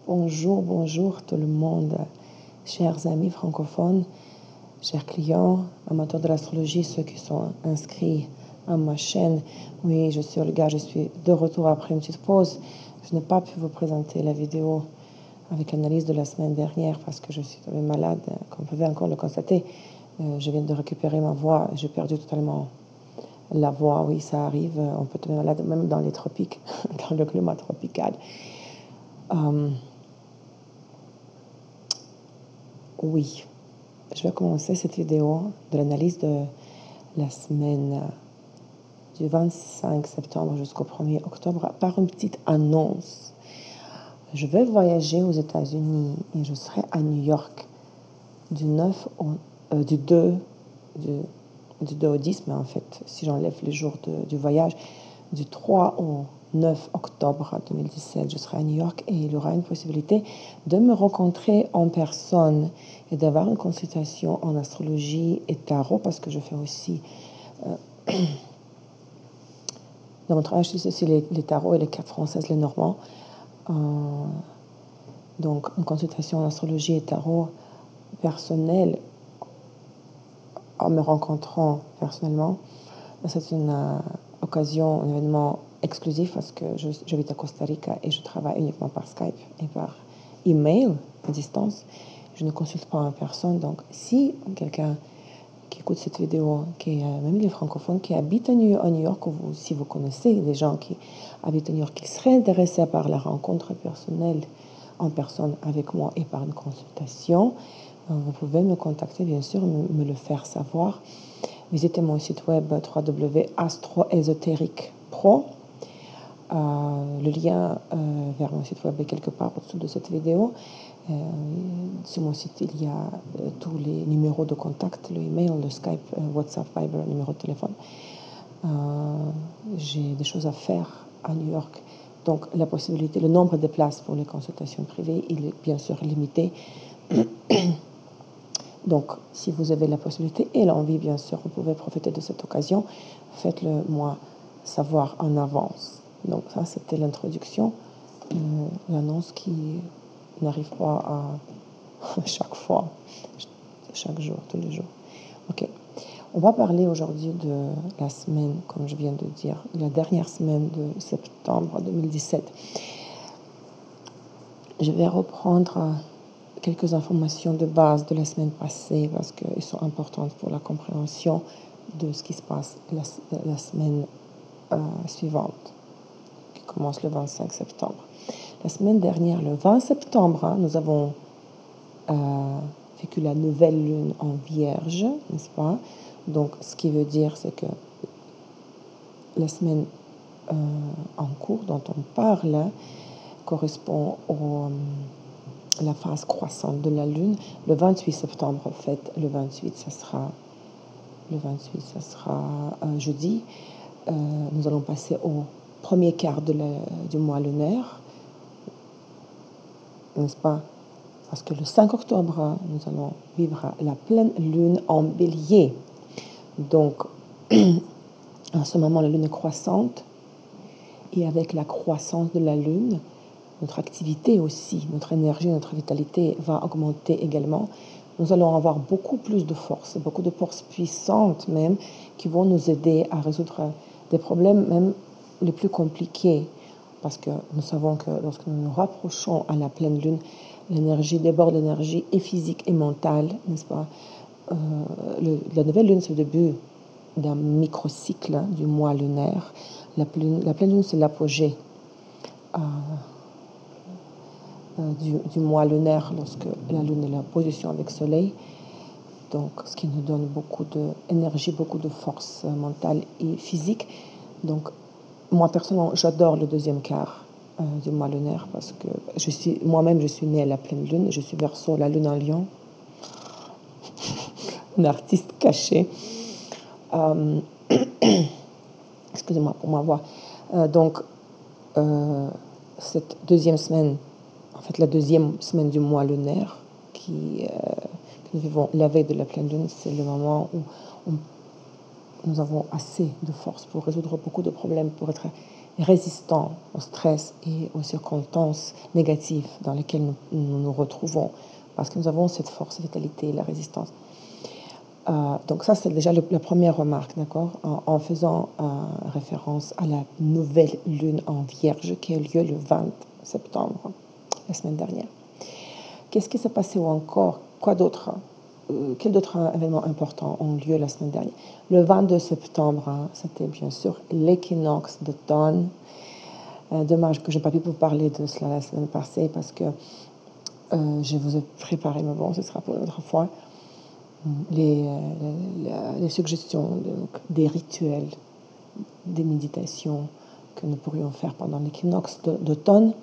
Bonjour, bonjour tout le monde, chers amis francophones, chers clients, amateurs de l'astrologie, ceux qui sont inscrits à ma chaîne. Oui, je suis Olga, je suis de retour après une petite pause. Je n'ai pas pu vous présenter la vidéo avec l'analyse de la semaine dernière parce que je suis tombée malade, comme vous pouvez encore le constater. Je viens de récupérer ma voix, j'ai perdu totalement la voix. Oui, ça arrive, on peut tomber malade même dans les tropiques, dans le climat tropical. Oui, je vais commencer cette vidéo de l'analyse de la semaine du 25 septembre jusqu'au 1er octobre par une petite annonce. Je vais voyager aux États-Unis et je serai à New York du 2 au 10, mais en fait, si j'enlève les jours du voyage, du 3 au 9 octobre 2017, je serai à New York et il y aura une possibilité de me rencontrer en personne et d'avoir une consultation en astrologie et tarot parce que je fais aussi dans mon travail, je fais aussi les tarots et les cartes françaises, les normands. Donc, une consultation en astrologie et tarot personnelle en me rencontrant personnellement. C'est une occasion, un événement exclusif parce que j'habite à Costa Rica et je travaille uniquement par Skype et par email à distance. Je ne consulte pas en personne. Donc, si quelqu'un qui écoute cette vidéo, qui est même les francophones, qui habitent à New York, ou si vous connaissez des gens qui habitent à New York, qui seraient intéressés par la rencontre personnelle en personne avec moi et par une consultation, vous pouvez me contacter, bien sûr, me le faire savoir. Visitez mon site web www.astroésotérique.pro. Le lien vers mon site web est quelque part au-dessous de cette vidéo. Sur mon site, il y a tous les numéros de contact, le email, le Skype, WhatsApp, Viber, numéro de téléphone. J'ai des choses à faire à New York. Donc, la possibilité, le nombre de places pour les consultations privées, il est bien sûr limité. Donc, si vous avez la possibilité et l'envie, bien sûr, vous pouvez profiter de cette occasion. Faites-le moi savoir en avance. Donc, ça, c'était l'introduction. L'annonce qui n'arrive pas à chaque fois, chaque jour, tous les jours. Ok. On va parler aujourd'hui de la semaine, comme je viens de dire, la dernière semaine de septembre 2017. Je vais reprendre quelques informations de base de la semaine passée parce qu'elles sont importantes pour la compréhension de ce qui se passe la semaine suivante, qui commence le 25 septembre. La semaine dernière, le 20 septembre, nous avons vécu la nouvelle lune en Vierge, n'est-ce pas? Donc, ce qui veut dire, c'est que la semaine en cours dont on parle correspond à la phase croissante de la lune. Le 28 septembre, en fait, le 28, ça sera jeudi. Nous allons passer au premier quart du mois lunaire, n'est-ce pas? Parce que le 5 octobre, nous allons vivre la pleine lune en bélier. Donc, en ce moment, la lune est croissante. Et avec la croissance de la lune, notre activité aussi, notre énergie, notre vitalité va augmenter également. Nous allons avoir beaucoup plus de force puissantes même, qui vont nous aider à résoudre des problèmes même les plus compliqués. Parce que nous savons que lorsque nous nous rapprochons à la pleine lune, l'énergie déborde, l'énergie est physique et mentale, n'est-ce pas? La nouvelle lune, c'est le début d'un microcycle du mois lunaire. La pleine lune, c'est l'apogée du mois lunaire lorsque la lune est en position avec le soleil. Donc, ce qui nous donne beaucoup d'énergie, beaucoup de force mentale et physique. Donc, moi, personnellement, j'adore le deuxième quart du mois lunaire parce que moi-même, je suis née à la pleine lune. Je suis Verseau, la lune en lion. Un artiste caché. Excusez-moi pour ma voix. Donc, cette deuxième semaine, en fait, la deuxième semaine du mois lunaire, que nous vivons la veille de la pleine lune, c'est le moment où nous avons assez de force pour résoudre beaucoup de problèmes, pour être résistants au stress et aux circonstances négatives dans lesquelles nous retrouvons, parce que nous avons cette force, cette vitalité, la résistance. Donc ça, c'est déjà la première remarque, d'accord, en faisant référence à la nouvelle lune en Vierge qui a eu lieu le 20 septembre, la semaine dernière. Qu'est-ce qui s'est passé ou encore? Quoi d'autre? Quels d'autres événements importants ont lieu la semaine dernière? Le 22 septembre, c'était bien sûr l'équinoxe d'automne. Dommage que je n'ai pas pu vous parler de cela la semaine passée parce que je vous ai préparé, mais bon, ce sera pour une autre fois, les suggestions, donc, des rituels, des méditations que nous pourrions faire pendant l'équinoxe d'automne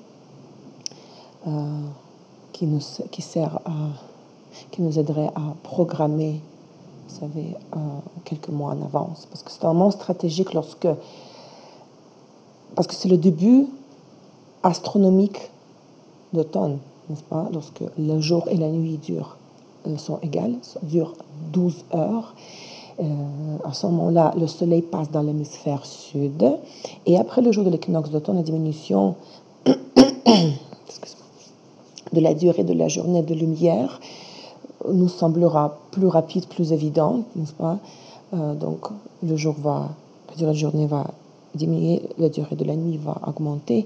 qui nous aiderait à programmer, vous savez, quelques mois en avance. Parce que c'est un moment stratégique parce que c'est le début astronomique d'automne, n'est-ce pas? Lorsque le jour et la nuit sont égales, durent 12 heures. À ce moment-là, le soleil passe dans l'hémisphère sud. Et après le jour de l'équinoxe d'automne, la diminution de la durée de la journée de lumière nous semblera plus rapide, plus évidente, n'est-ce pas? Donc, la durée de la journée va diminuer, la durée de la nuit va augmenter,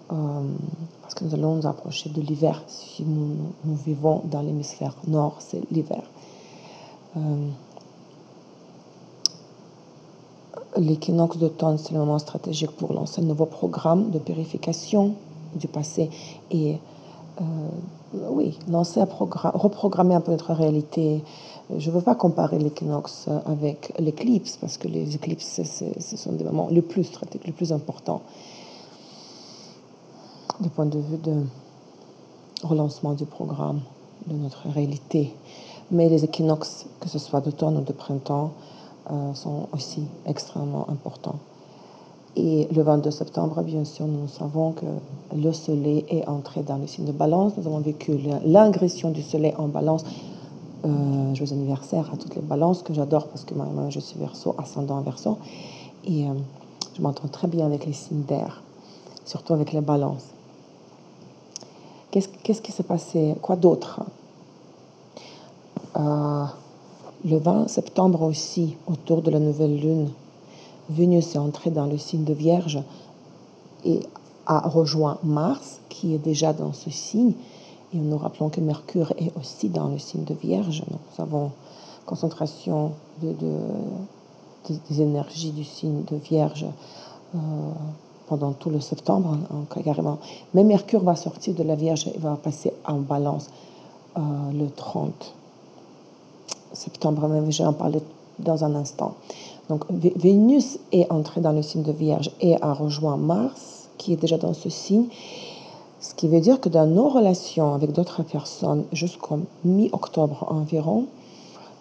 parce que nous allons nous approcher de l'hiver. Si nous vivons dans l'hémisphère nord, c'est l'hiver. L'équinoxe d'automne, c'est le moment stratégique pour lancer un nouveau programme de purification du passé et reprogrammer un peu notre réalité. Je ne veux pas comparer l'équinoxe avec l'éclipse, parce que les éclipses, ce sont des moments les plus stratégiques, les plus importants du point de vue de relancement du programme, de notre réalité. Mais les équinoxes, que ce soit d'automne ou de printemps, sont aussi extrêmement importants. Et le 22 septembre, bien sûr, nous savons que le soleil est entré dans le signe de Balance. Nous avons vécu l'ingression du soleil en Balance. Joyeux anniversaire à toutes les balances que j'adore parce que moi, je suis Verseau, ascendant Verseau. Et je m'entends très bien avec les signes d'air, surtout avec les balances. Qu'est-ce qui s'est passé? Quoi d'autre? Le 20 septembre aussi, autour de la nouvelle lune, Vénus est entrée dans le signe de Vierge et a rejoint Mars, qui est déjà dans ce signe. Et nous rappelons que Mercure est aussi dans le signe de Vierge. Donc, nous avons concentration des énergies du signe de Vierge pendant tout le septembre, carrément. Mais Mercure va sortir de la Vierge et va passer en Balance le 30 septembre. Même, je vais en parler dans un instant. Donc, Vénus est entrée dans le signe de Vierge et a rejoint Mars, qui est déjà dans ce signe. Ce qui veut dire que dans nos relations avec d'autres personnes, jusqu'au mi-octobre environ,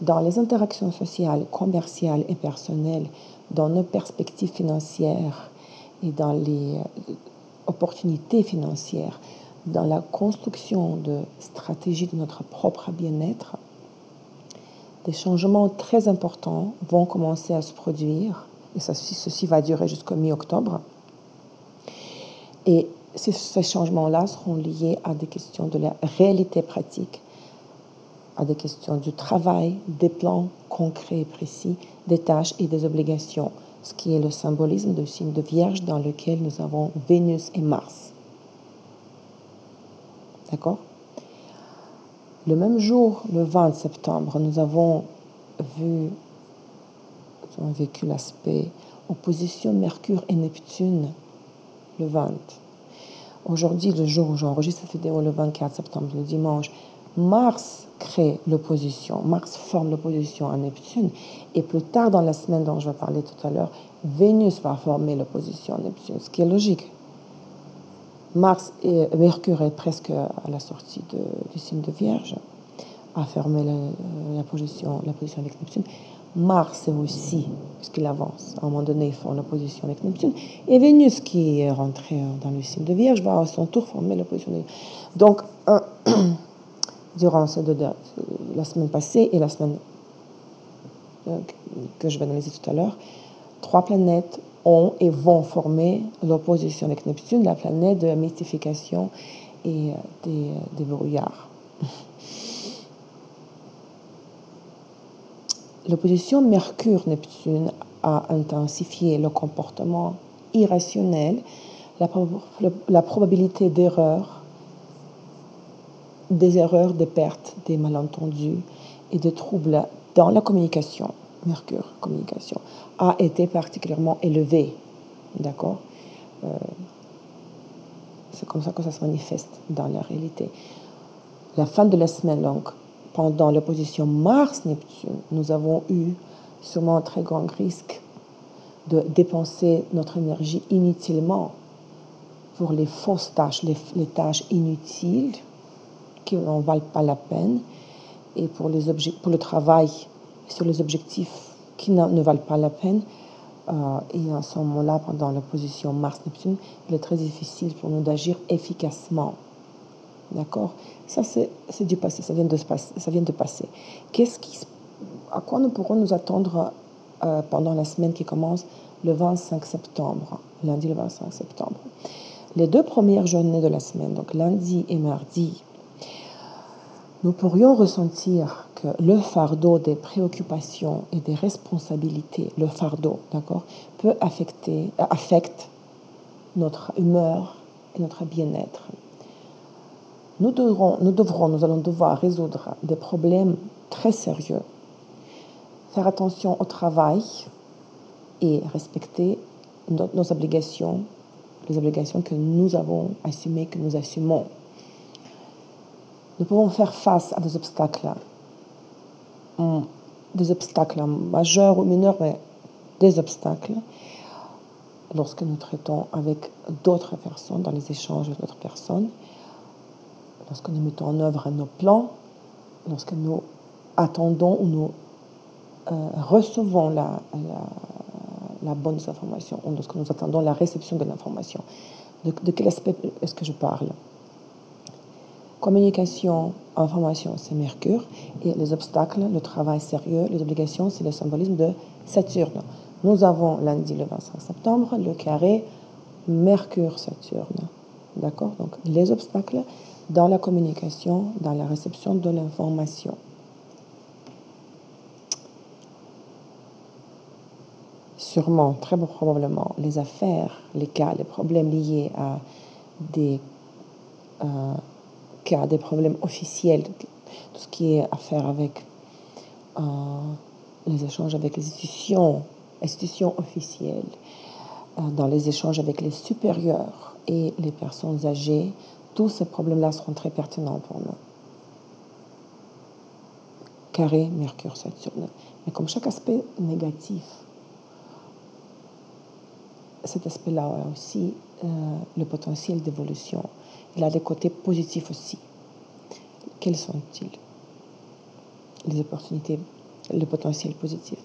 dans les interactions sociales, commerciales et personnelles, dans nos perspectives financières et dans les opportunités financières, dans la construction de stratégies de notre propre bien-être, des changements très importants vont commencer à se produire, et ceci va durer jusqu'au mi-octobre. Et ces changements-là seront liés à des questions de la réalité pratique, à des questions du travail, des plans concrets et précis, des tâches et des obligations, ce qui est le symbolisme du signe de Vierge dans lequel nous avons Vénus et Mars. D'accord? Le même jour, le 20 septembre, nous avons vécu l'aspect opposition Mercure et Neptune, le 20. Aujourd'hui, le jour où j'enregistre cette vidéo, le 24 septembre, le dimanche, Mars crée l'opposition, Mars forme l'opposition à Neptune, et plus tard dans la semaine dont je vais parler tout à l'heure, Vénus va former l'opposition à Neptune, ce qui est logique. Mercure est presque à la sortie du signe de Vierge, a fermé la position avec Neptune. Mars aussi, puisqu'il avance, à un moment donné, il forme l'opposition avec Neptune. Et Vénus, qui est rentrée dans le signe de Vierge, va à son tour former l'opposition. Donc, durant la semaine passée et la semaine que je vais analyser tout à l'heure, 3 planètes ont et vont former l'opposition avec Neptune, la planète de la mystification et des brouillards. L'opposition Mercure-Neptune a intensifié le comportement irrationnel, la probabilité d'erreur, des erreurs, des pertes, des malentendus et des troubles dans la communication, Mercure, communication, a été particulièrement élevée. D'accord? C'est comme ça que ça se manifeste dans la réalité. La fin de la semaine, donc, pendant l'opposition Mars-Neptune, nous avons eu sûrement un très grand risque de dépenser notre énergie inutilement pour les fausses tâches, les tâches inutiles qui n'en valent pas la peine, et pour le travail sur les objectifs qui ne valent pas la peine. Et à ce moment-là, pendant l'opposition Mars-Neptune, il est très difficile pour nous d'agir efficacement. D'accord? Ça, c'est du passé, ça vient de passer. À quoi nous pourrons nous attendre pendant la semaine qui commence le 25 septembre, lundi le 25 septembre? Les 2 premières journées de la semaine, donc lundi et mardi, nous pourrions ressentir que le fardeau des préoccupations et des responsabilités, le fardeau, d'accord, affecte notre humeur et notre bien-être. Nous allons devoir résoudre des problèmes très sérieux, faire attention au travail et respecter nos obligations, les obligations que nous avons assumées, que nous assumons. Nous pouvons faire face à des obstacles majeurs ou mineurs, mais des obstacles lorsque nous traitons avec d'autres personnes, dans les échanges avec d'autres personnes, lorsque nous mettons en œuvre nos plans, lorsque nous attendons ou nous recevons la bonne information, ou lorsque nous attendons la réception de l'information. De quel aspect est-ce que je parle? Communication, information, c'est Mercure, et les obstacles, le travail sérieux, les obligations, c'est le symbolisme de Saturne. Nous avons lundi le 25 septembre le carré Mercure-Saturne. D'accord? Donc les obstacles dans la communication, dans la réception de l'information. Sûrement, très probablement, les affaires, les cas, les problèmes liés à des des problèmes officiels, tout ce qui est affaire avec les échanges avec les institutions officielles, dans les échanges avec les supérieurs et les personnes âgées, tous ces problèmes-là seront très pertinents pour nous. Carré, Mercure, Saturne. Mais comme chaque aspect négatif, cet aspect-là a aussi le potentiel d'évolution. Il a des côtés positifs aussi. Quels sont-ils? Les opportunités, le potentiel positif.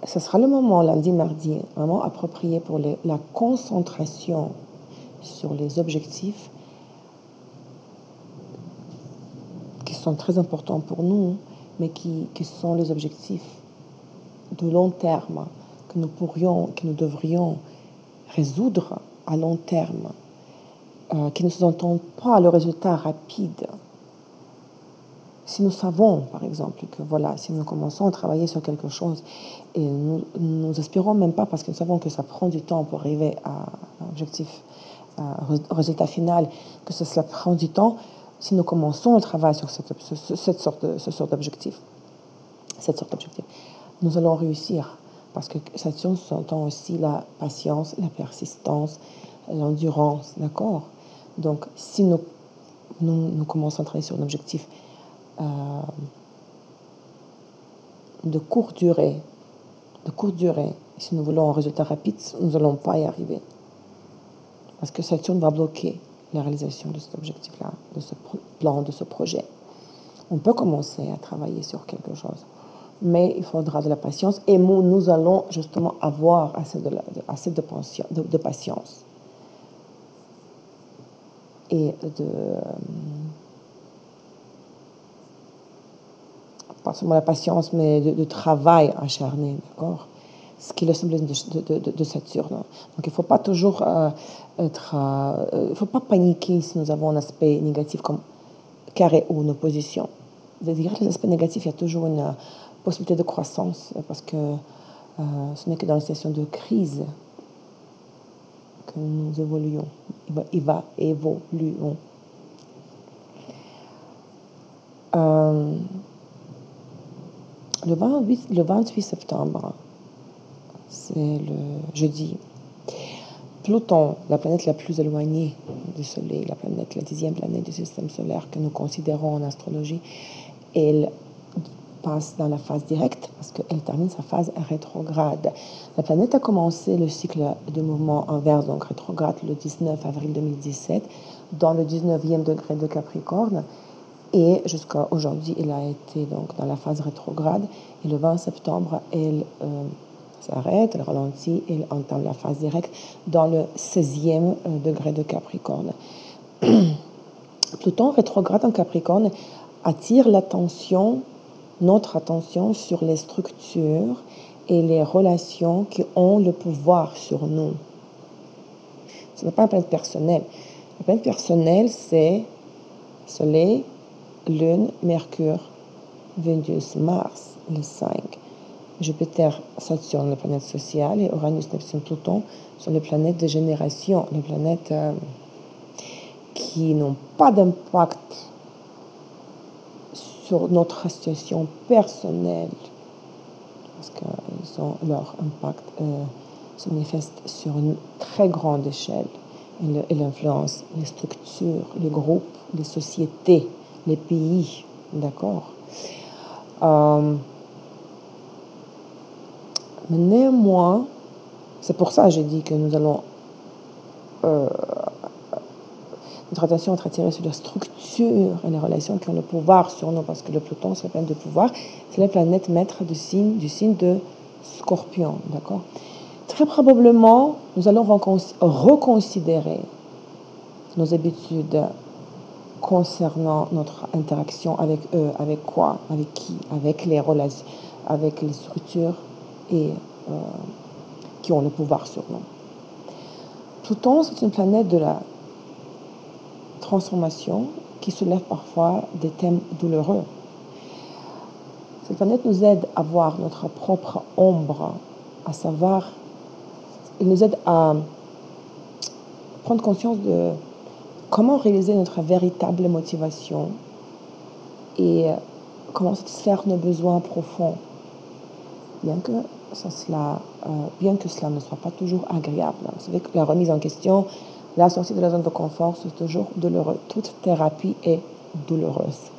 Ce sera le moment, lundi, mardi, vraiment approprié pour la concentration sur les objectifs qui sont très importants pour nous, mais qui sont les objectifs de long terme que nous devrions résoudre à long terme, qui ne s'entendent pas le résultat rapide. Si nous savons, par exemple, que voilà, si nous commençons à travailler sur quelque chose et nous aspirons même pas parce que nous savons que ça prend du temps pour arriver à un objectif, au résultat final, que cela prend du temps, si nous commençons le travail sur cette sorte d'objectif, nous allons réussir parce que Saturne s'entend aussi la patience, la persistance, l'endurance, d'accord? Donc, si nous commençons à travailler sur un objectif de courte durée, si nous voulons un résultat rapide, nous n'allons pas y arriver. Parce que Saturne va bloquer la réalisation de cet objectif-là, de ce plan, de ce projet. On peut commencer à travailler sur quelque chose, mais il faudra de la patience et nous allons justement avoir assez de patience et pas seulement la patience, mais de travail acharné, d'accord? Ce qui est le symbolisme de Saturne. Donc, il ne faut pas toujours il ne faut pas paniquer si nous avons un aspect négatif comme carré ou une opposition. Derrière les aspects négatifs, il y a toujours une possibilité de croissance, parce que ce n'est que dans les situations de crise que nous évoluons. Évoluons. Le 28 septembre, c'est le jeudi. Pluton, la planète la plus éloignée du Soleil, la 10e planète du système solaire que nous considérons en astrologie, elle passe dans la phase directe parce qu'elle termine sa phase rétrograde. La planète a commencé le cycle de mouvement inverse, donc rétrograde, le 19 avril 2017, dans le 19e degré de Capricorne. Et jusqu'à aujourd'hui, elle a été donc dans la phase rétrograde. Et le 20 septembre, elle s'arrête, elle ralentit, elle entame la phase directe dans le 16e degré de Capricorne. Pluton rétrograde en Capricorne attire notre attention sur les structures et les relations qui ont le pouvoir sur nous. Ce n'est pas une planète personnelle. La planète personnelle, c'est Soleil, Lune, Mercure, Vénus, Mars, le 5. Jupiter, Saturne, la planète sociale, et Uranus, Neptune, Pluton sont les planètes de génération, les planètes qui n'ont pas d'impact sur notre situation personnelle, parce que leur impact se manifeste sur une très grande échelle. Et l'influence, les structures, les groupes, les sociétés, les pays, d'accord. Mais néanmoins, c'est pour ça que j'ai dit que nous allons notre attention être attirée sur les structures et les relations qui ont le pouvoir sur nous, parce que le Pluton, c'est la planète de pouvoir, c'est la planète maître du signe de Scorpion, d'accord. Très probablement, nous allons reconsidérer nos habitudes concernant notre interaction avec eux, avec quoi, avec qui, avec les relations, avec les structures et qui ont le pouvoir sur nous. Pluton, c'est une planète de la transformation qui soulève parfois des thèmes douloureux. Cette planète nous aide à voir notre propre ombre, à savoir, elle nous aide à prendre conscience de comment réaliser notre véritable motivation et comment satisfaire nos besoins profonds, bien que cela ne soit pas toujours agréable. Vous savez que la remise en question, la sortie de la zone de confort, c'est toujours douloureux. Toute thérapie est douloureuse.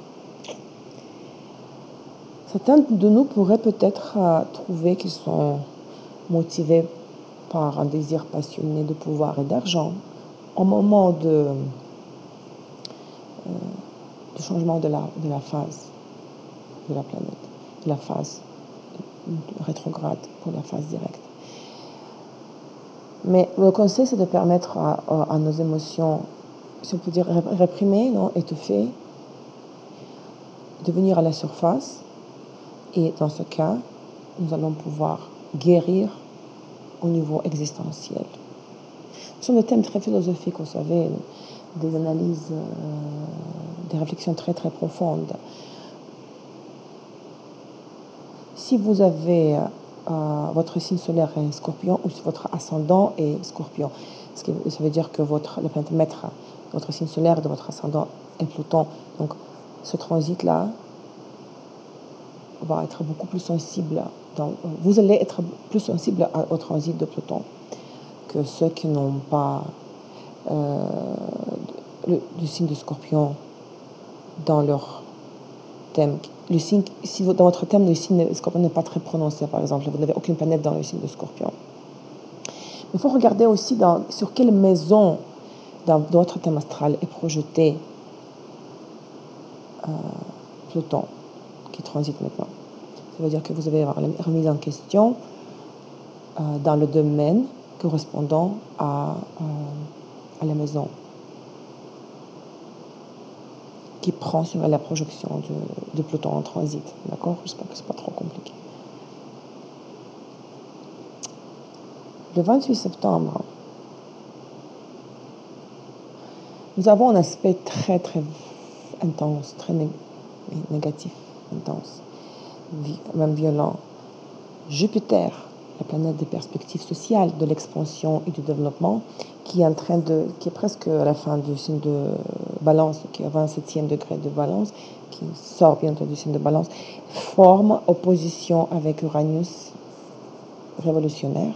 Certains de nous pourraient peut-être trouver qu'ils sont motivés par un désir passionné de pouvoir et d'argent au moment de changement de la phase de la planète, de la phase rétrograde pour la phase directe. Mais le conseil, c'est de permettre à nos émotions, si on peut dire réprimées, étouffées, de venir à la surface. Et dans ce cas, nous allons pouvoir guérir au niveau existentiel. Ce sont des thèmes très philosophiques, vous savez, des analyses, des réflexions très très profondes. Si vous avez votre signe solaire est Scorpion ou si votre ascendant est Scorpion, ça veut dire que la planète maître, votre signe solaire de votre ascendant est Pluton. Donc, ce transit-là va être beaucoup plus sensible. Vous allez être plus sensible au transit de Pluton que ceux qui n'ont pas du signe de Scorpion dans leur thème. Si dans votre thème, le signe de Scorpion n'est pas très prononcé, par exemple, vous n'avez aucune planète dans le signe de Scorpion. Il faut regarder aussi sur quelle maison dans votre thème astral est projeté Pluton qui transite maintenant. Ça veut dire que vous avez la remise en question dans le domaine correspondant à la maison. qui prend sur la projection de Pluton en transit. D'accord? J'espère que ce n'est pas trop compliqué. Le 28 septembre, nous avons un aspect très, très intense, très négatif, intense, même violent. Jupiter, la planète des perspectives sociales, de l'expansion et du développement, qui est presque à la fin du signe de Balance, qui est au 27e degré de Balance, qui sort bientôt du signe de Balance, forme opposition avec Uranus révolutionnaire,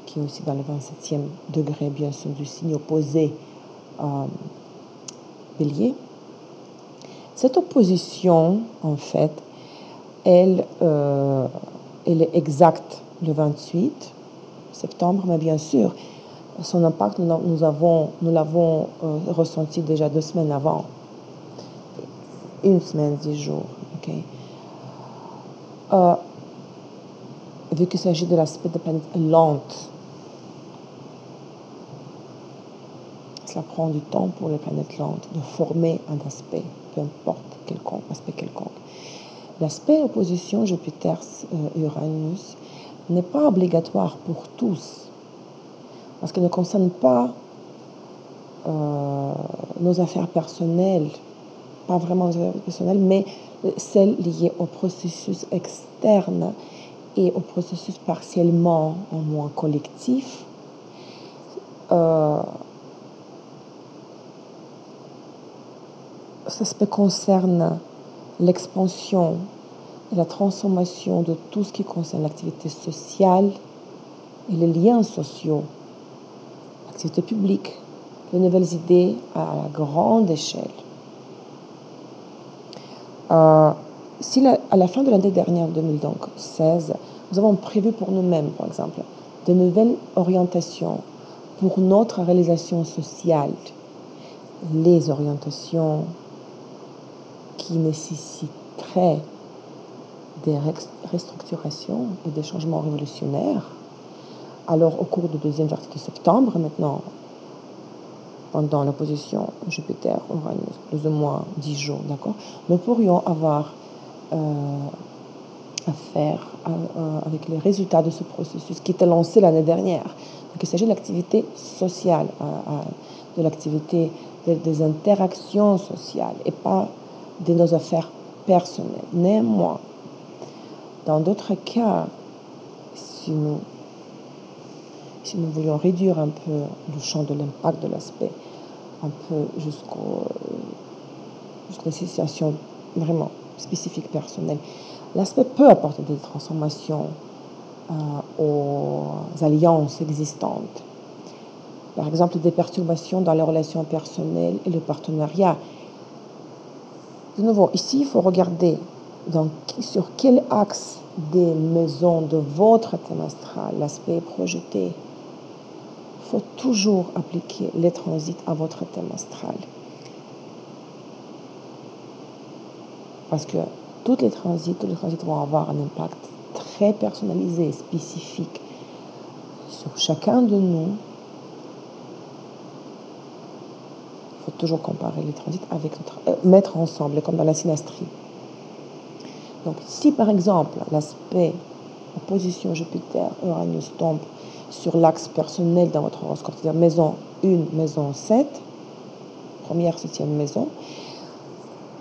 qui est aussi dans le 27e degré, bien sûr, du signe opposé à Bélier. Cette opposition, en fait, elle est exacte le 28 septembre, mais bien sûr, son impact, nous l'avons ressenti déjà 2 semaines avant. 1 semaine, 10 jours. Okay? Vu qu'il s'agit de l'aspect de planète lente, cela prend du temps pour les planètes lentes de former un aspect, peu importe aspect quelconque. L'aspect opposition Jupiter-Uranus n'est pas obligatoire pour tous, parce qu'il ne concerne pas nos affaires personnelles, pas vraiment nos affaires personnelles, mais celles liées au processus externe et au processus partiellement en moins collectif. Cet aspect concerne l'expansion et la transformation de tout ce qui concerne l'activité sociale et les liens sociaux, l'activité publique, les nouvelles idées à la grande échelle. Si à la fin de l'année dernière, 2016, nous avons prévu pour nous-mêmes, par exemple, de nouvelles orientations pour notre réalisation sociale, les orientations qui nécessiteraient des restructurations et des changements révolutionnaires, alors au cours de deuxième partie de septembre, maintenant, pendant l'opposition Jupiter-Uranus, plus ou moins 10 jours, d'accord, nous pourrions avoir affaire avec les résultats de ce processus qui était lancé l'année dernière. Donc, il s'agit de l'activité sociale, de l'activité des interactions sociales et pas de nos affaires personnelles. Néanmoins, dans d'autres cas, si nous voulions réduire un peu le champ de l'impact de l'aspect, un peu jusqu'à une situation vraiment spécifique, personnelle, l'aspect peut apporter des transformations aux alliances existantes. Par exemple, des perturbations dans les relations personnelles et le partenariat. De nouveau, ici, il faut regarder sur quel axe des maisons de votre thème astral l'aspect est projeté. Il faut toujours appliquer les transits à votre thème astral. Parce que tous les transits vont avoir un impact très personnalisé, spécifique sur chacun de nous. Il faut toujours comparer les transits avec mettre ensemble, comme dans la synastrie. Donc, si par exemple l'aspect opposition Jupiter-Uranus tombe sur l'axe personnel dans votre horoscope, c'est-à-dire maison 1, maison 7, première, 7e maison,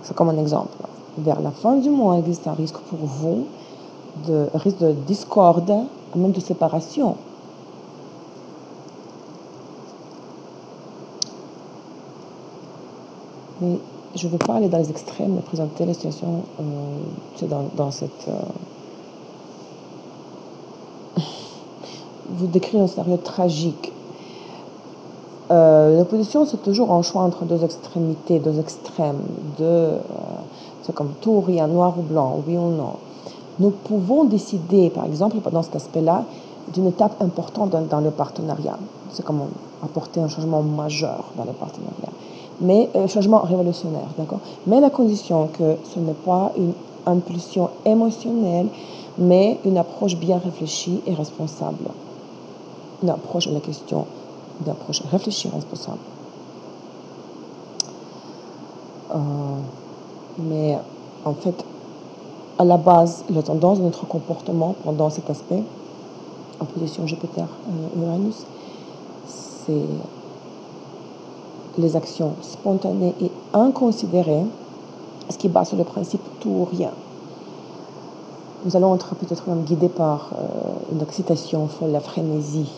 c'est comme un exemple. Vers la fin du mois, il existe un risque pour vous, risque de discorde, même de séparation. Mais je ne veux pas aller dans les extrêmes, mais présenter la situation dans cette... vous décrire un scénario tragique. L'opposition, c'est toujours un choix entre deux extrémités, deux extrêmes. C'est comme tout ou rien, noir ou blanc, oui ou non. Nous pouvons décider, par exemple, pendant cet aspect-là, d'une étape importante dans le partenariat. C'est comme apporter un changement majeur dans le partenariat. Mais changement révolutionnaire, d'accord. Mais à la condition que ce n'est pas une impulsion émotionnelle, mais une approche bien réfléchie et responsable. Une approche à la question, une approche réfléchie et responsable. Mais en fait, à la base, la tendance de notre comportement pendant cet aspect, en position Jupiter-Uranus, c'est les actions spontanées et inconsidérées, ce qui base sur le principe tout ou rien. Nous allons être peut-être même guidés par une excitation folle, la frénésie.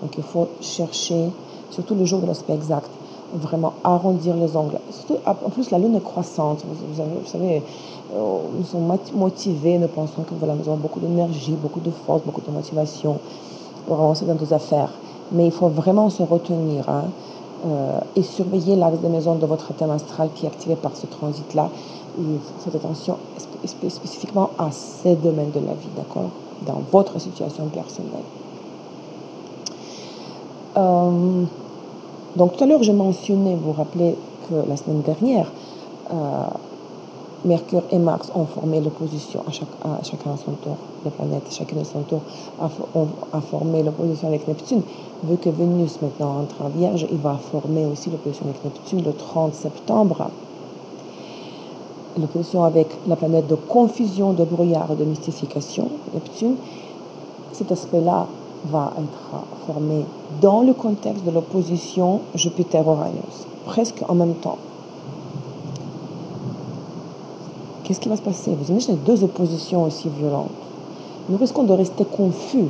Donc il faut chercher, surtout le jour de l'aspect exact, vraiment arrondir les angles. Surtout, en plus, la lune est croissante. Vous savez, nous sommes motivés, nous pensons que voilà, nous avons beaucoup d'énergie, beaucoup de force, beaucoup de motivation pour avancer dans nos affaires. Mais il faut vraiment se retenir et surveiller l'axe de maison de votre thème astral qui est activé par ce transit-là. Et faites attention spécifiquement à ces domaines de la vie, d'accord, dans votre situation personnelle. Donc tout à l'heure, j'ai mentionné, vous vous rappelez que la semaine dernière, Mercure et Mars ont formé l'opposition à chacun à son tour. Les planètes, chacune à son tour, a formé l'opposition avec Neptune. Vu que Vénus maintenant entre en Vierge, il va former aussi l'opposition avec Neptune le 30 septembre. L'opposition avec la planète de confusion, de brouillard et de mystification, Neptune. Cet aspect-là va être formé dans le contexte de l'opposition Jupiter-Uranus, presque en même temps. Qu'est-ce qui va se passer? Vous imaginez deux oppositions aussi violentes. Nous risquons de rester confus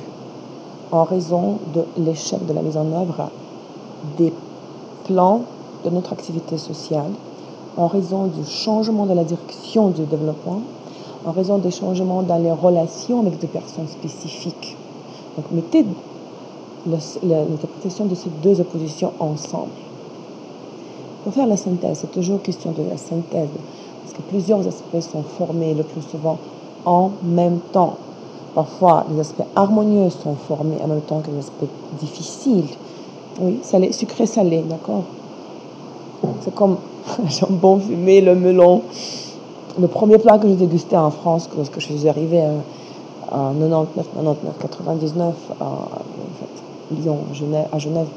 en raison de l'échec de la mise en œuvre des plans de notre activité sociale, en raison du changement de la direction du développement, en raison des changements dans les relations avec des personnes spécifiques. Donc, mettez l'interprétation de ces deux oppositions ensemble. Pour faire la synthèse, c'est toujours question de la synthèse, parce que plusieurs aspects sont formés le plus souvent en même temps. Parfois, les aspects harmonieux sont formés en même temps que les aspects difficiles. Oui, salé, sucré, salé, d'accord? C'est comme le jambon fumé, le melon. Le premier plat que j'ai dégusté en France, lorsque je suis arrivée en 99, 99, Lyon, à Genève,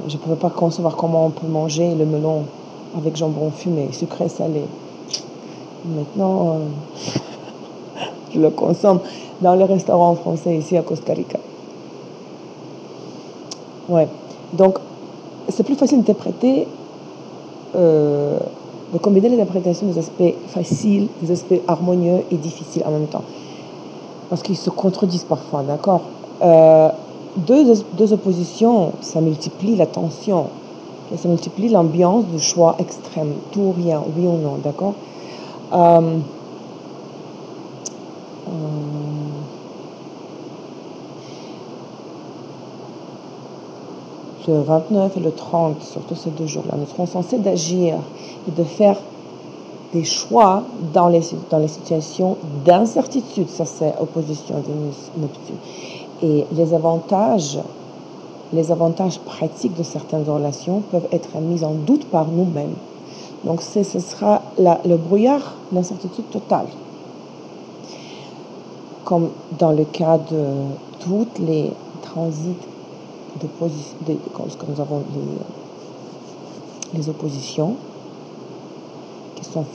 je ne pouvais pas concevoir comment on peut manger le melon avec jambon fumé, sucré, salé. Maintenant, je le consomme dans les restaurants français ici à Costa Rica. Ouais. Donc, c'est plus facile d'interpréter, de combiner l'interprétation des aspects faciles, des aspects harmonieux et difficiles en même temps. Parce qu'ils se contredisent parfois, d'accord? Deux oppositions, ça multiplie la tension, et ça multiplie l'ambiance du choix extrême, tout ou rien, oui ou non, d'accord? Le 29 et le 30, surtout ces 2 jours-là, nous serons censés d'agir et de faire des choix dans les situations d'incertitude. Ça, c'est opposition Vénus-Neptune. Et les avantages pratiques de certaines relations peuvent être mis en doute par nous-mêmes. Donc, ce sera le brouillard, l'incertitude totale. Comme dans le cas de toutes les transits quand nous avons les oppositions qui sont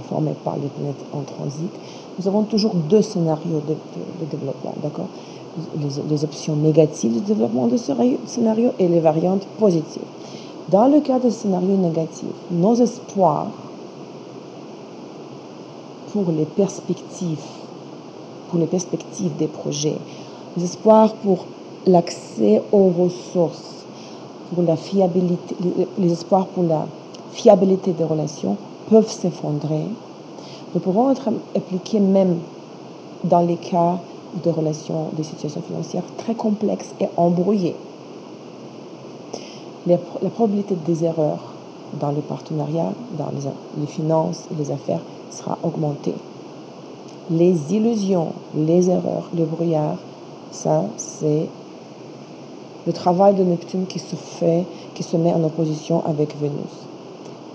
formées par les planètes en transit, nous avons toujours 2 scénarios de développement, d'accord? Les options négatives du développement de ce scénario et les variantes positives. Dans le cas de scénario négatif, nos espoirs pour les perspectives des projets, les espoirs pour l'accès aux ressources, pour la fiabilité, les espoirs pour la fiabilité des relations peuvent s'effondrer. Nous pourrons être appliqués même dans les cas de relations, des situations financières très complexes et embrouillées. La probabilité des erreurs dans le partenariat, dans les finances et les affaires sera augmentée. Les illusions, les erreurs, le brouillard, ça c'est le travail de Neptune qui se met en opposition avec Vénus.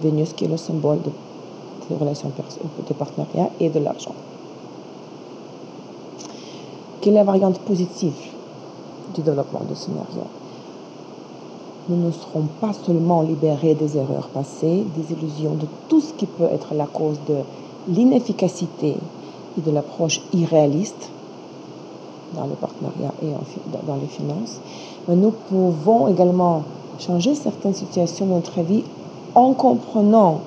Vénus qui est le symbole des relations de partenariat et de l'argent. Quelle est la variante positive du développement de scénario? nous ne serons pas seulement libérés des erreurs passées, des illusions, de tout ce qui peut être la cause de l'inefficacité et de l'approche irréaliste dans le partenariat et dans les finances, mais nous pouvons également changer certaines situations de notre vie en comprenant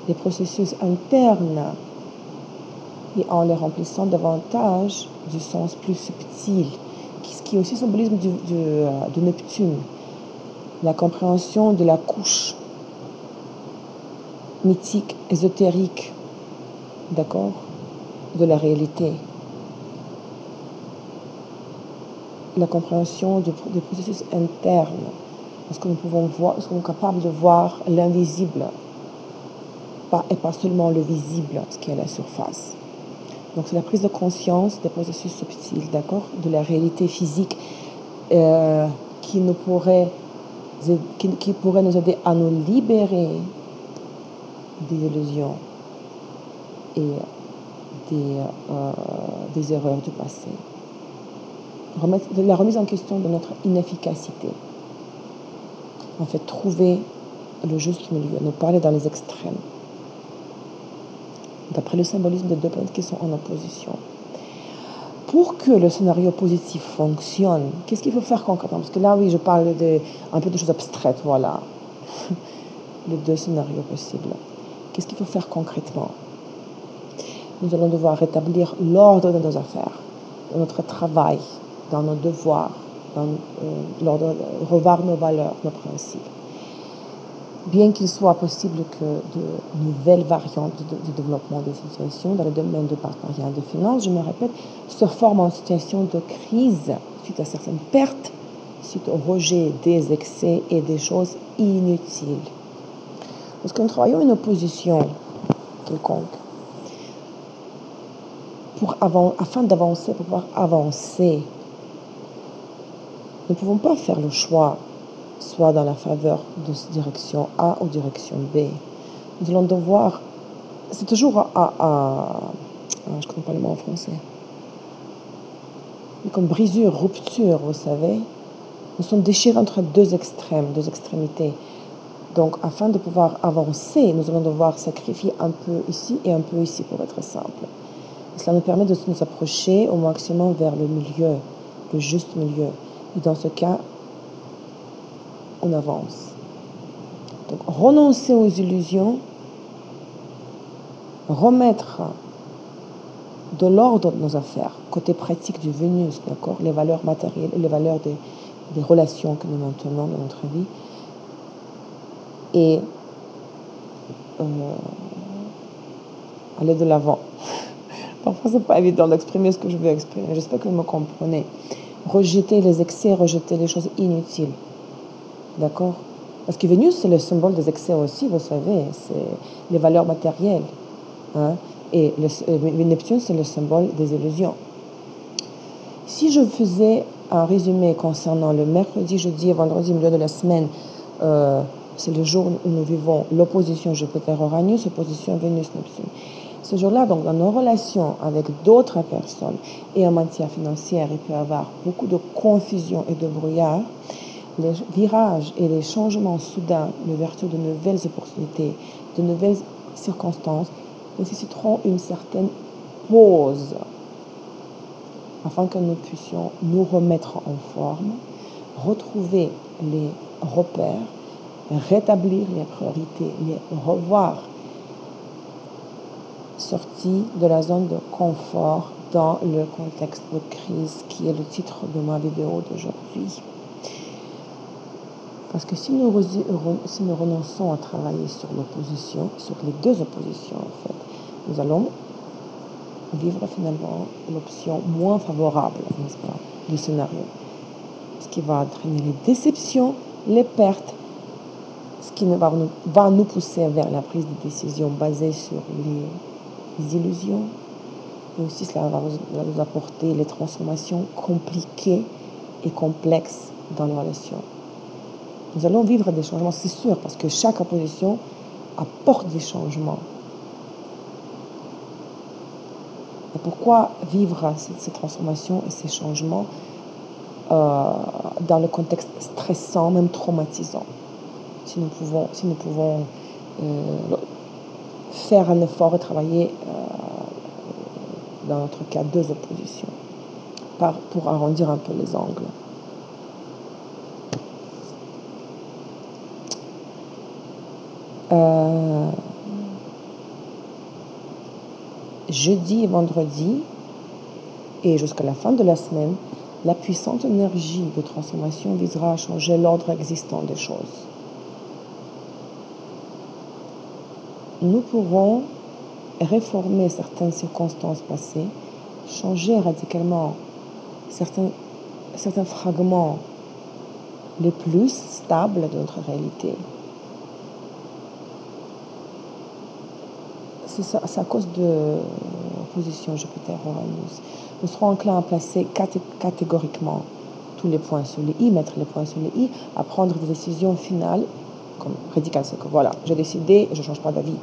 les processus internes et en les remplissant davantage du sens plus subtil, ce qui est aussi symbolisme de Neptune, la compréhension de la couche mythique, ésotérique, d'accord, de la réalité. La compréhension des processus internes, parce que nous pouvons voir, nous sommes capables de voir l'invisible, et pas seulement le visible, ce qui est à la surface. Donc c'est la prise de conscience des processus subtils, d'accord, de la réalité physique qui pourrait nous aider à nous libérer des illusions et des erreurs du passé. De la remise en question de notre inefficacité. En fait, trouver le juste milieu, ne pas aller dans les extrêmes. D'après le symbolisme des deux planètes qui sont en opposition. Pour que le scénario positif fonctionne, qu'est-ce qu'il faut faire concrètement? Parce que là, oui, je parle un peu de choses abstraites, voilà. Les deux scénarios possibles. Qu'est-ce qu'il faut faire concrètement? Nous allons devoir rétablir l'ordre de nos affaires, de notre travail, dans nos devoirs, revoir nos valeurs, nos principes. Bien qu'il soit possible que de nouvelles variantes de développement des situations dans le domaine du partenariat et de finances, je me répète, se forment en situation de crise suite à certaines pertes, suite au rejet des excès et des choses inutiles. Parce que nous travaillons une opposition quelconque. Afin d'avancer, pour pouvoir avancer, nous ne pouvons pas faire le choix soit dans la faveur de direction A ou direction B. Nous allons devoir, c'est toujours je ne connais pas le mot en français, mais comme brisure, rupture, vous savez, nous sommes déchirés entre deux extrêmes, deux extrémités. Donc, afin de pouvoir avancer, nous allons devoir sacrifier un peu ici et un peu ici, pour être simple. Cela nous permet de nous approcher au maximum vers le milieu, le juste milieu. Et dans ce cas, on avance. Donc, renoncer aux illusions, remettre de l'ordre de nos affaires, côté pratique du Vénus, d'accord, les valeurs matérielles, les valeurs des relations que nous maintenons dans notre vie, et aller de l'avant. Parfois, c'est pas évident d'exprimer ce que je veux exprimer. J'espère que vous me comprenez. Rejeter les excès, rejeter les choses inutiles. D'accord? Parce que Vénus, c'est le symbole des excès aussi, vous savez. C'est les valeurs matérielles. Hein? Et Neptune, c'est le symbole des illusions. Si je faisais un résumé concernant le mercredi, jeudi et vendredi, milieu de la semaine, c'est le jour où nous vivons l'opposition Jupiter-Uranus, opposition Vénus-Neptune. Ce jour-là, donc, dans nos relations avec d'autres personnes et en matière financière, il peut y avoir beaucoup de confusion et de brouillard. Les virages et les changements soudains, l'ouverture de nouvelles opportunités, de nouvelles circonstances, nécessiteront une certaine pause afin que nous puissions nous remettre en forme, retrouver les repères, rétablir les priorités, les revoir, sortie de la zone de confort dans le contexte de crise qui est le titre de ma vidéo d'aujourd'hui. Parce que si nous renonçons à travailler sur l'opposition, sur les deux oppositions en fait, nous allons vivre finalement l'option moins favorable, n'est-ce pas, du scénario. Ce qui va entraîner les déceptions, les pertes, ce qui va nous pousser vers la prise de décision basée sur les illusions. Et aussi, cela va nous apporter les transformations compliquées et complexes dans les relations. Nous allons vivre des changements, c'est sûr, parce que chaque opposition apporte des changements. Et pourquoi vivre ces transformations et ces changements dans le contexte stressant, même traumatisant. Si nous pouvons faire un effort et travailler, dans notre cas, 2 oppositions, pour arrondir un peu les angles. Jeudi et vendredi, et jusqu'à la fin de la semaine, la puissante énergie de transformation visera à changer l'ordre existant des choses. Nous pourrons réformer certaines circonstances passées, changer radicalement certains fragments les plus stables de notre réalité. C'est à cause de l'opposition Jupiter-Uranus. Nous serons enclins à placer catégoriquement tous les points sur les i, mettre les points sur les i, à prendre des décisions finales, comme radicales, c'est que voilà, j'ai décidé, je ne change pas d'avis,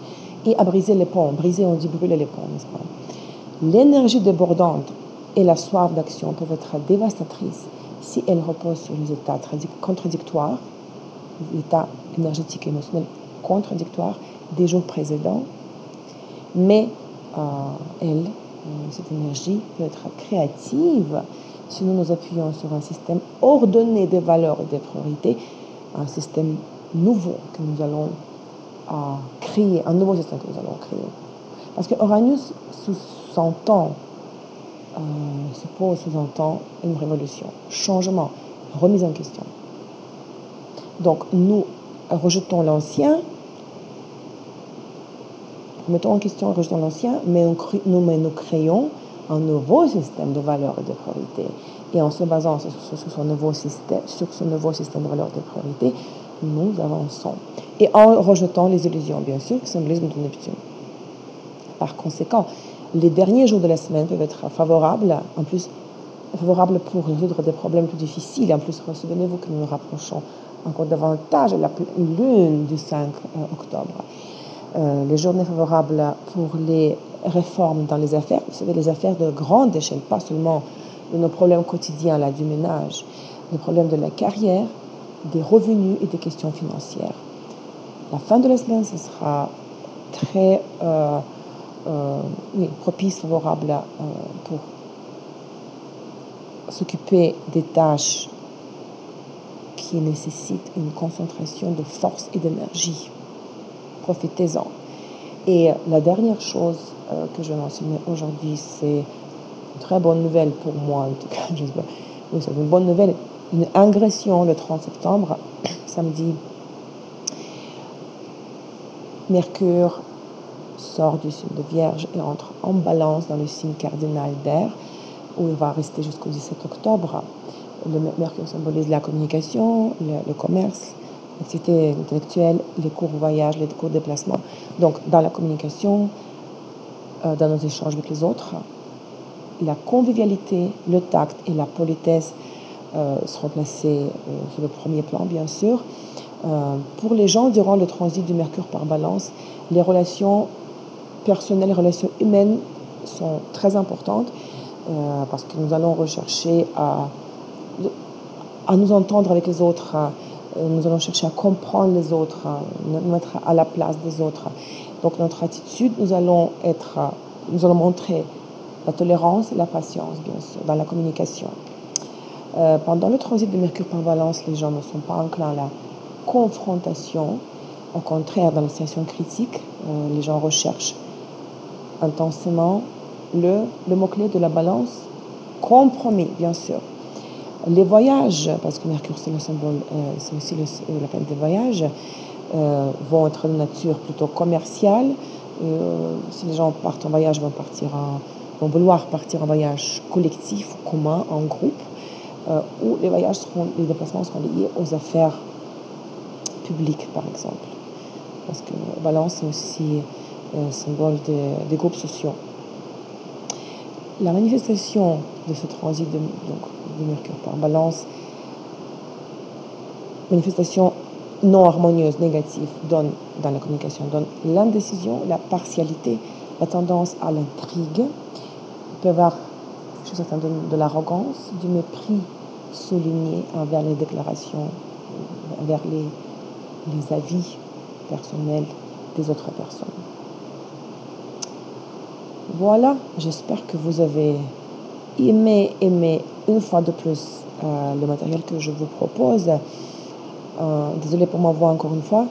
et à briser les ponts. Briser, on dit brûler les ponts, n'est-ce pas? L'énergie débordante et la soif d'action peuvent être dévastatrices si elles reposent sur les états contradictoires, les états énergétiques et émotionnels contradictoires des jours précédents. Mais cette énergie peut être créative si nous nous appuyons sur un système ordonné des valeurs et des priorités, un système nouveau que nous allons créer, un nouveau système que nous allons créer. Parce que Uranus sous-entend une révolution, changement, remise en question. Donc nous rejetons l'ancien, mettons en question, rejetons l'ancien, mais nous créons un nouveau système de valeurs et de priorités. Et en se basant sur ce nouveau système de valeurs et de priorités, nous avançons. Et en rejetant les illusions, bien sûr, qui symbolisent de Neptune. Par conséquent, les derniers jours de la semaine peuvent être favorables pour résoudre des problèmes plus difficiles. En plus, souvenez-vous que nous nous rapprochons encore davantage de la lune du 5 octobre. Les journées favorables pour les réformes dans les affaires, vous savez, les affaires de grande échelle, pas seulement de nos problèmes quotidiens, là, du ménage, les problèmes de la carrière, des revenus et des questions financières. La fin de la semaine, ce sera très propice, favorable pour s'occuper des tâches qui nécessitent une concentration de force et d'énergie. Profitez-en. Et la dernière chose que je vais mentionner aujourd'hui, c'est une très bonne nouvelle pour moi, en tout cas, oui, c'est une bonne nouvelle, une ingression le 30 septembre, samedi. Mercure sort du signe de Vierge et entre en Balance dans le signe cardinal d'Air, où il va rester jusqu'au 17 octobre. Le Mercure symbolise la communication, le commerce, l'activité intellectuelle, les courts voyages, les courts déplacements. Donc, dans la communication, dans nos échanges avec les autres, la convivialité, le tact et la politesse seront placés sur le premier plan, bien sûr. Pour les gens, durant le transit du Mercure par Balance, les relations personnelles, les relations humaines sont très importantes parce que nous allons rechercher à nous entendre avec les autres, nous allons chercher à comprendre les autres, nous mettre à la place des autres. Donc notre attitude, nous allons montrer la tolérance et la patience, bien sûr, dans la communication. Pendant le transit de Mercure par Balance, les gens ne sont pas enclins à la confrontation. Au contraire, dans les situations critiques, les gens recherchent intensément le mot-clé de la balance, compromis, bien sûr. Les voyages, parce que Mercure c'est le symbole, c'est aussi la planète des voyages, vont être de nature plutôt commerciale. Si les gens partent en voyage, vont vouloir partir en voyage collectif, commun, en groupe, où les déplacements seront liés aux affaires publiques, par exemple. Parce que Balance c'est aussi symbole des groupes sociaux. La manifestation de ce transit de Mercure par Balance, manifestation non harmonieuse, négative, dans la communication, donne l'indécision, la partialité, la tendance à l'intrigue, il peut y avoir chez certains de l'arrogance, du mépris souligner envers les déclarations, envers les avis personnels des autres personnes. Voilà, j'espère que vous avez aimé une fois de plus le matériel que je vous propose. Désolée pour ma voix encore une fois.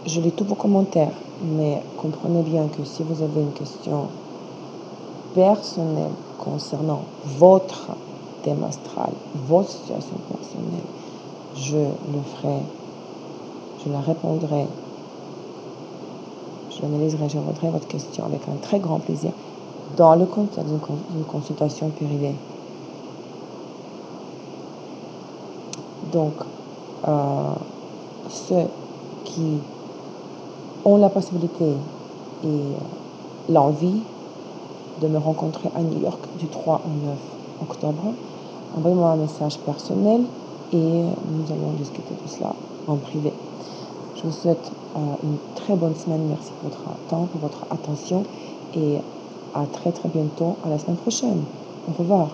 Je lis tous vos commentaires, mais comprenez bien que si vous avez une question personnelle concernant votre thème astral, votre situation personnelle, je le ferai, je la répondrai, je l'analyserai, je répondrai à votre question avec un très grand plaisir dans le contexte d'une consultation privée. Donc, ceux qui ont la possibilité et l'envie de me rencontrer à New York du 3 au 9 octobre, envoyez-moi un message personnel et nous allons discuter de cela en privé. Je vous souhaite une très bonne semaine. Merci pour votre temps, pour votre attention et à très très bientôt, à la semaine prochaine. Au revoir.